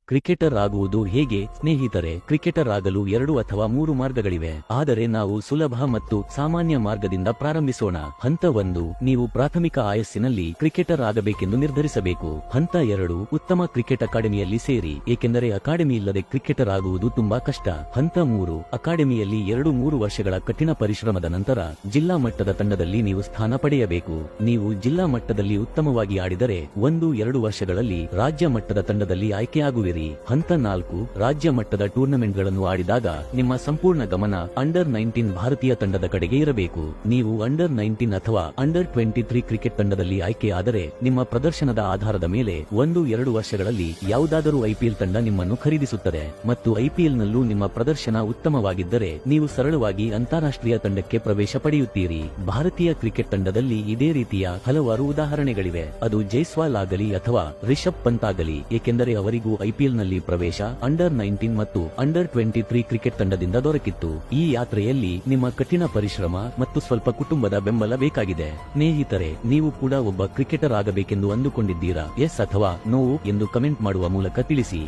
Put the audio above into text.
Cricketer ಆಗುವುದು ಹೇಗೆ? ಸ್ನೇಹಿತರೆ, ಕ್ರಿಕೆಟರ್ ಆಗಲು 2 ಅಥವಾ 3 ಮಾರ್ಗಗಳಿವೆ. ಆದರೆ ನಾವು ಸುಲಭ ಮತ್ತು ಸಾಮಾನ್ಯ ಮಾರ್ಗದಿಂದ ಪ್ರಾರಂಭಿಸೋಣ. ಹಂತ 1, ನೀವು ಪ್ರಾಥಮಿಕ ಆಯಸ್ಸಿನಲ್ಲಿ ಕ್ರಿಕೆಟರ್ ಆಗಬೇಕೆಂದು ನಿರ್ಧರಿಸಬೇಕು. ಹಂತ 2, ಉತ್ತಮ ಕ್ರಿಕೆಟ್ ಅಕಾಡೆಮಿಯಲ್ಲಿ ಸೇರಿ, ಏಕೆಂದರೆ ಅಕಾಡೆಮಿ ಇಲ್ಲದೆ ಕ್ರಿಕೆಟರ್ ಆಗುವುದು ತುಂಬಾ ಕಷ್ಟ. ಹಂತ 3, ಅಕಾಡೆಮಿಯಲ್ಲಿ 2-3 ವರ್ಷಗಳ ಕಠಿಣ ಪರಿಶ್ರಮದ ನಂತರ ಜಿಲ್ಲಾ ಮಟ್ಟದ ತಂಡದಲ್ಲಿ ನೀವು ಸ್ಥಾನ ಪಡೆಯಬೇಕು. ನೀವು ಜಿಲ್ಲಾ ಮಟ್ಟದಲ್ಲಿ ಉತ್ತಮವಾಗಿ ಆಡಿದರೆ 1-2 ವರ್ಷಗಳಲ್ಲಿ ರಾಜ್ಯ ಮಟ್ಟದ ತಂಡದಲ್ಲಿ ಆಯ್ಕೆಯಾಗುವಿರಿ. ಹಂತ 4, ರಾಜ್ಯ ಮಟ್ಟದ ಟೂರ್ನಮೆಂಟ್ಗಳನ್ನು ಆಡಿದಾಗ ನಿಮ್ಮ ಸಂಪೂರ್ಣ ಗಮನ ಅಂಡರ್-19 ಭಾರತೀಯ ತಂಡದ ಕಡೆಗೆ ಇರಬೇಕು. ನೀವು ಅಂಡರ್-19 ಅಥವಾ ಅಂಡರ್-23 ಕ್ರಿಕೆಟ್ ತಂಡದಲ್ಲಿ ಆಯ್ಕೆಯಾದರೆ ನಿಮ್ಮ ಪ್ರದರ್ಶನದ ಆಧಾರದ ಮೇಲೆ 1-2 ವರ್ಷಗಳಲ್ಲಿ ಯಾವುದಾದರೂ ಐಪಿಎಲ್ ತಂಡ ನಿಮ್ಮನ್ನು ಖರೀದಿಸುತ್ತದೆ ಮತ್ತು ಐಪಿಎಲ್ನಲ್ಲೂ ನಿಮ್ಮ ಪ್ರದರ್ಶನ ಉತ್ತಮವಾಗಿದ್ದರೆ ನೀವು ಸರಳವಾಗಿ ಅಂತಾರಾಷ್ಟ್ರೀಯ ತಂಡಕ್ಕೆ ಪ್ರವೇಶ ಪಡೆಯುತ್ತೀರಿ. ಭಾರತೀಯ ಕ್ರಿಕೆಟ್ ತಂಡದಲ್ಲಿ ಇದೇ ರೀತಿಯ ಹಲವಾರು ಉದಾಹರಣೆಗಳಿವೆ. ಅದು ಜೈಸ್ವಾಲ್ ಆಗಲಿ ಅಥವಾ ರಿಷಬ್ ಪಂತ್ ಆಗಲಿ, ಏಕೆಂದರೆ ಅವರಿಗೂ ಐಪಿಎಲ್ನಲ್ಲಿ ಪ್ರವೇಶ ಅಂಡರ್-19 ಮತ್ತು ಅಂಡರ್-23 ಕ್ರಿಕೆಟ್ ತಂಡದಿಂದ ದೊರಕಿತ್ತು. ಈ ಯಾತ್ರೆಯಲ್ಲಿ ನಿಮ್ಮ ಕಠಿಣ ಪರಿಶ್ರಮ ಮತ್ತು ಸ್ವಲ್ಪ ಕುಟುಂಬದ ಬೆಂಬಲ ಬೇಕಾಗಿದೆ. ಸ್ನೇಹಿತರೆ, ನೀವು ಕೂಡ ಒಬ್ಬ ಕ್ರಿಕೆಟರ್ ಆಗಬೇಕೆಂದು ಅಂದುಕೊಂಡಿದ್ದೀರಾ? ಎಸ್ ಅಥವಾ ನೋ ಎಂದು ಕಮೆಂಟ್ ಮಾಡುವ ಮೂಲಕ ತಿಳಿಸಿ.